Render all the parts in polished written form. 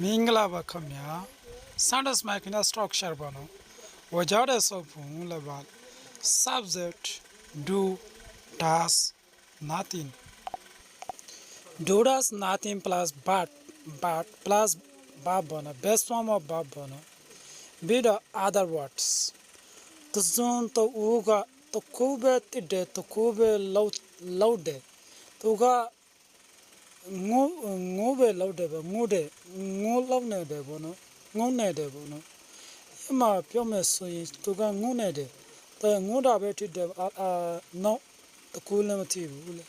Minglava Kamya, Sanders Makina structure bono, Wajada Sopun Laval, subject, do, does, nothing. Do does nothing plus but plus babono, best form of babono. Be the other words. The zone to uga to kube tide to kube laude. Tuga ngube laude ba ngude ngulaune de bono ngune de bono ima pyome so yin tuga ngune de ta nguda be tide no to kule mati bule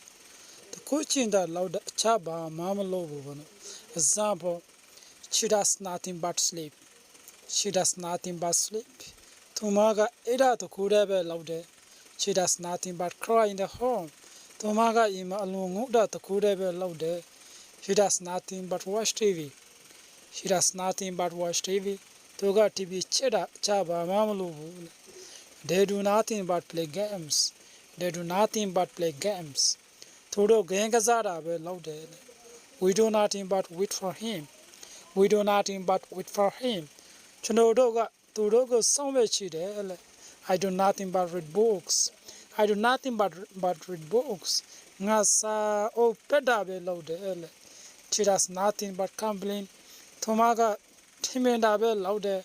to kuchin da laude cha ba mama lobo bono example she does nothing but sleep. She does nothing but sleep. Tumaga ida to kudebe laude. She does nothing but cry in the home. Tumaga ima alunguda to kudebe laude. She does nothing but watch TV. She does nothing but watch TV. Tuga TV cheda chaba mamulu. They do nothing but play games. They do nothing but play games. Todo gengazada be laude. We do nothing but wait for him. We do nothing but wait for him. Chanodoga Tudogo somewhere chide. I do nothing but read books. I do nothing but read books. Ngasa o pedabe laude. She does nothing but complain. Tomaga timendabe laude.